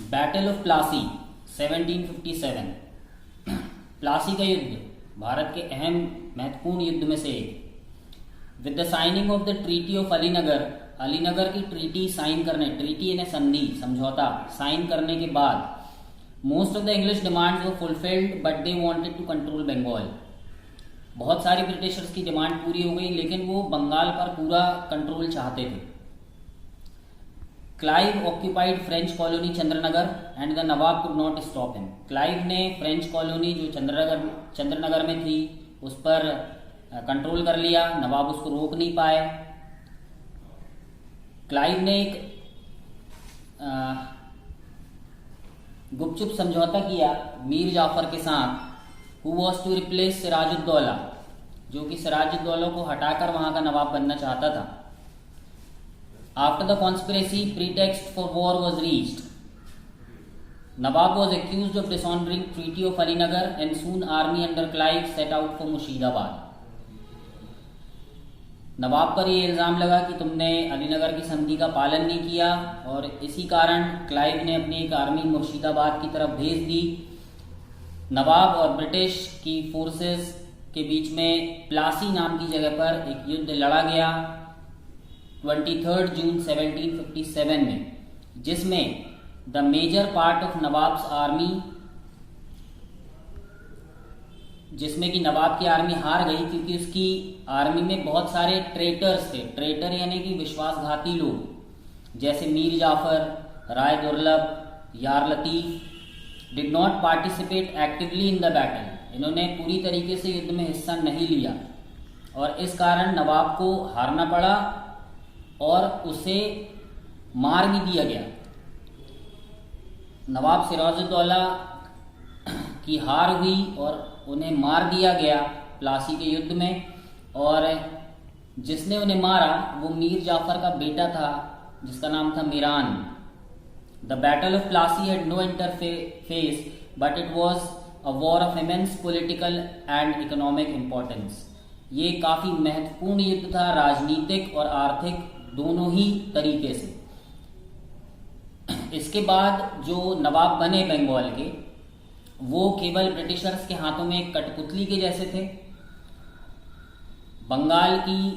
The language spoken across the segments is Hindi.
Battle of Plassey 1757। प्लासी का युद्ध भारत के अहम महत्वपूर्ण युद्ध में से एक। With the signing off the treaty of Alinagar, Alinagar की ट्रीटी साइन करने, ट्रीटी यानी संधि, समझौता साइन करने के बाद most of the English demands were fulfilled but they wanted to control Bengal. बहुत सारी ब्रिटिशर्स की डिमांड पूरी हो गई लेकिन वो बंगाल पर पूरा कंट्रोल चाहते थे। Clive occupied French colony Chandernagar and the nawab could not stop him. Clive ने फ्रेंच कॉलोनी जो चंद्रनगर में थी उस पर कंट्रोल कर लिया, नवाब उसको रोक नहीं पाए। क्लाइव ने एक गुपचुप समझौता किया मीर जाफर के साथ, who was to replace Sirajuddaulah, जो कि सिराजुद्दौला को हटाकर वहां का नवाब बनना चाहता था। After the conspiracy, pretext for war was reached. Nawab was accused of dishonoring Treaty of Alinagar and soon army under Clive set out for Murshidabad. नवाब पर ये इल्ज़ाम लगा कि तुमने अलीनगर की संधि का पालन नहीं किया और इसी कारण क्लाइव ने अपनी एक आर्मी मुर्शिदाबाद की तरफ भेज दी। नवाब और ब्रिटिश की फोर्सेस के बीच में प्लासी नाम की जगह पर एक युद्ध लड़ा गया 23 जून 1757 में, जिसमें the major part of nawab's army, जिसमें कि नवाब की आर्मी हार गई क्योंकि उसकी आर्मी में बहुत सारे ट्रेटर्स थे। ट्रेटर यानी कि विश्वासघाती लोग, जैसे मीर जाफर, राय दुर्लभ, यार Latif did not participate actively in the battle. इन्होंने पूरी तरीके से युद्ध में हिस्सा नहीं लिया और इस कारण नवाब को हारना पड़ा और उसे मार भी दिया गया। नवाब सिराजुद्दौला की हार हुई और उन्हें मार दिया गया प्लासी के युद्ध में, और जिसने उन्हें मारा वो मीर जाफर का बेटा था जिसका नाम था Miran. The battle of Plassey had no interface but it was a war of immense political and economic importance. ये काफी महत्वपूर्ण युद्ध था, राजनीतिक और आर्थिक दोनों ही तरीके से। इसके बाद जो नवाब बने बंगाल के, वो केवल ब्रिटिशर्स के हाथों में एक कठपुतली के जैसे थे। बंगाल की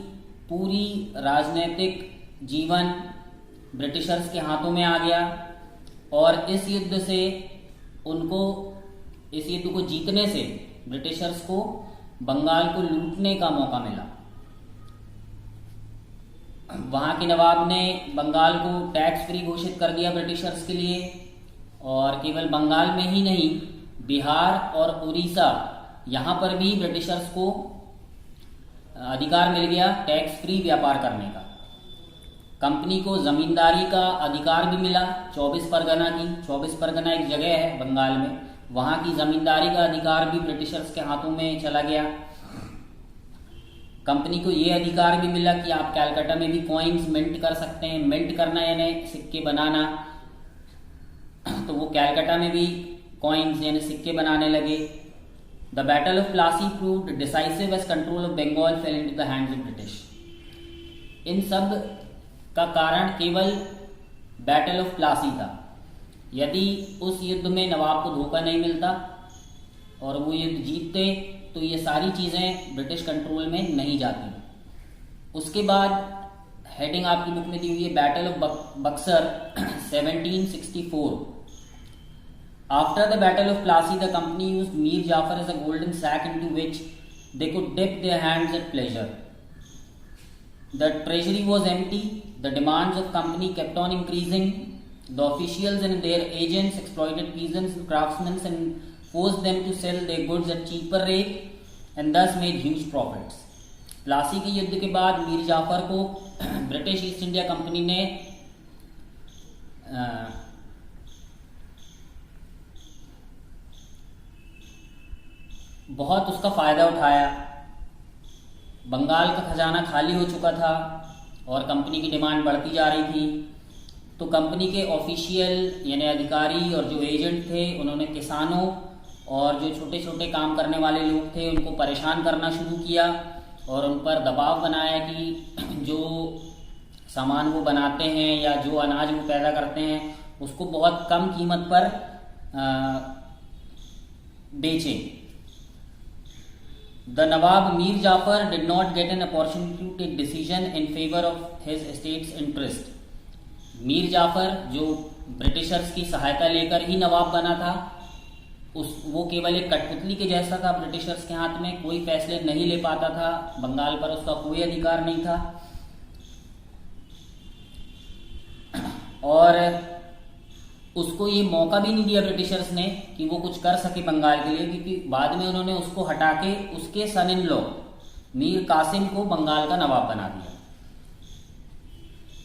पूरी राजनीतिक जीवन ब्रिटिशर्स के हाथों में आ गया और इस युद्ध को जीतने से ब्रिटिशर्स को बंगाल को लूटने का मौका मिला। वहां के नवाब ने बंगाल को टैक्स फ्री घोषित कर दिया ब्रिटिशर्स के लिए, और केवल बंगाल में ही नहीं, बिहार और उड़ीसा यहां पर भी ब्रिटिशर्स को अधिकार मिल गया टैक्स फ्री व्यापार करने का। कंपनी को जमींदारी का अधिकार भी मिला। 24 परगना एक जगह है बंगाल में, वहां की जमींदारी का अधिकार भी ब्रिटिशर्स के हाथों में चला गया। कंपनी को ये अधिकार भी मिला कि आप कैलकाटा में भी कॉइन्स मिंट कर सकते हैं। मिंट करना यानी सिक्के बनाना, तो वो कैलकाटा में भी कॉइन्स यानी सिक्के बनाने लगे। The battle of Plassey proved decisive as control of Bengal fell into the hands of British. इन सब का कारण केवल बैटल ऑफ प्लासी था। यदि उस युद्ध में नवाब को धोखा नहीं मिलता और वो युद्ध जीतते तो ये सारी चीजें ब्रिटिश कंट्रोल में नहीं जाती। उसके बाद हेडिंग आपकी बुक में दी हुई है battle of Buxar 1764। After the battle of Plassey the company used Mir Jafar as a golden sack into which they could dip their hands at pleasure. The treasury was empty, the demands of company kept on increasing, the officials and their agents exploited peasants and craftsman and forced them to sell their goods at cheaper rate and thus made huge profits. Plassey के युद्ध के बाद मीर जाफर को ब्रिटिश ईस्ट इंडिया कंपनी ने बहुत उसका फायदा उठाया। बंगाल का खजाना खाली हो चुका था और कंपनी की डिमांड बढ़ती जा रही थी, तो कंपनी के ऑफिशियल यानी अधिकारी और जो एजेंट थे उन्होंने किसानों और जो छोटे छोटे काम करने वाले लोग थे उनको परेशान करना शुरू किया और उन पर दबाव बनाया कि जो सामान वो बनाते हैं या जो अनाज वो पैदा करते हैं उसको बहुत कम कीमत पर बेचे। The nawab Mir Jafar did not get an opportunity to take decision in favour of his estate's interest. Mir Jafar जो ब्रिटिशर्स की सहायता लेकर ही नवाब बना था, वो केवल एक कठपुतली के जैसा था ब्रिटिशर्स के हाथ में, कोई फैसले नहीं ले पाता था, बंगाल पर उसका कोई अधिकार नहीं था। और उसको ये मौका भी नहीं दिया ब्रिटिशर्स ने कि वो कुछ कर सके बंगाल के लिए, क्योंकि बाद में उन्होंने उसको हटा के उसके son in law Mir Kasim को बंगाल का नवाब बना दिया।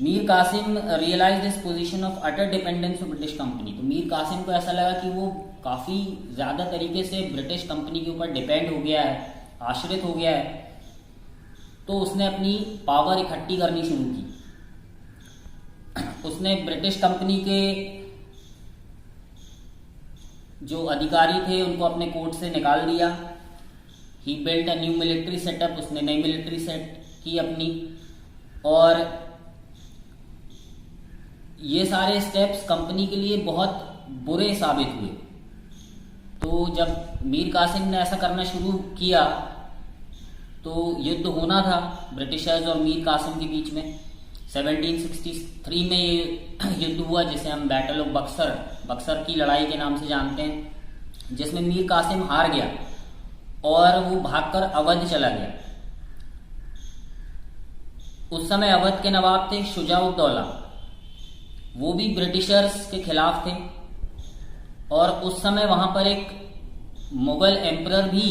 Mir Kasim realised his position of utter dependence of British company. तो मीर कासिम को ऐसा लगा कि वो काफ़ी ज़्यादा तरीके से ब्रिटिश कंपनी के ऊपर डिपेंड हो गया है, आश्रित हो गया है। तो उसने अपनी पावर इकट्ठी करनी शुरू की। उसने ब्रिटिश कंपनी के जो अधिकारी थे उनको अपने कोर्ट से निकाल दिया। He built a new military setup, उसने नई मिलिट्री सेट की अपनी। और ये सारे स्टेप्स कंपनी के लिए बहुत बुरे साबित हुए। तो जब मीर कासिम ने ऐसा करना शुरू किया तो युद्ध होना था ब्रिटिशर्स और मीर कासिम के बीच में। 1763 में ये युद्ध हुआ जिसे हम बैटल ऑफ बक्सर की लड़ाई के नाम से जानते हैं, जिसमें मीर कासिम हार गया और वो भागकर अवध चला गया। उस समय अवध के नवाब थे शुजाउद्दौला, वो भी ब्रिटिशर्स के खिलाफ थे। और उस समय वहां पर एक मुगल एम्परर भी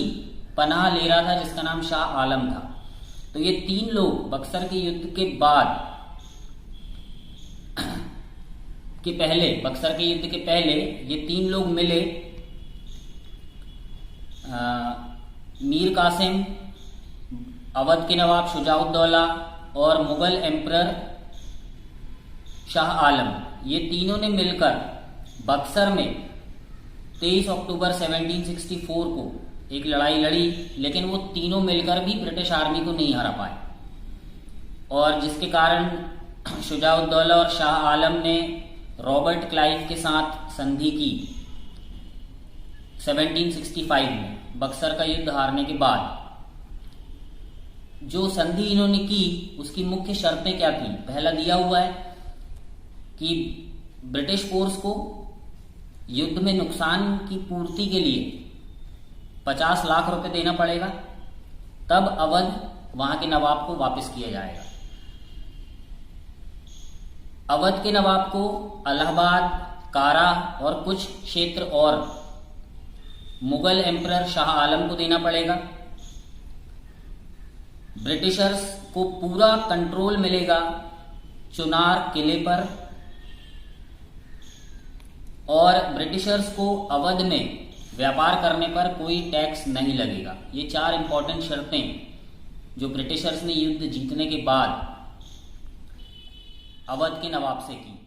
पनाह ले रहा था जिसका नाम शाह आलम था। तो ये तीन लोग बक्सर के युद्ध के बाद बक्सर के युद्ध के पहले ये तीन लोग मिले, मीर कासिम, अवध के नवाब शुजाउद्दौला और मुगल एम्परर शाह आलम, ये तीनों ने मिलकर बक्सर में 23 अक्टूबर 1764 को एक लड़ाई लड़ी, लेकिन वो तीनों मिलकर भी ब्रिटिश आर्मी को नहीं हरा पाए। और जिसके कारण शुजाउद्दौला और शाह आलम ने रॉबर्ट क्लाइव के साथ संधि की 1765 में बक्सर का युद्ध हारने के बाद। जो संधि इन्होंने की उसकी मुख्य शर्तें क्या थी? पहला दिया हुआ है कि ब्रिटिश फोर्स को युद्ध में नुकसान की पूर्ति के लिए 50 लाख रुपए देना पड़ेगा, तब अवध वहां के नवाब को वापस किया जाएगा। अवध के नवाब को इलाहाबाद, कारा और कुछ क्षेत्र और मुगल एम्परर शाह आलम को देना पड़ेगा। ब्रिटिशर्स को पूरा कंट्रोल मिलेगा चुनार किले पर, और ब्रिटिशर्स को अवध में व्यापार करने पर कोई टैक्स नहीं लगेगा। ये 4 इंपॉर्टेंट शर्तें जो ब्रिटिशर्स ने युद्ध जीतने के बाद अवध के नवाब से की।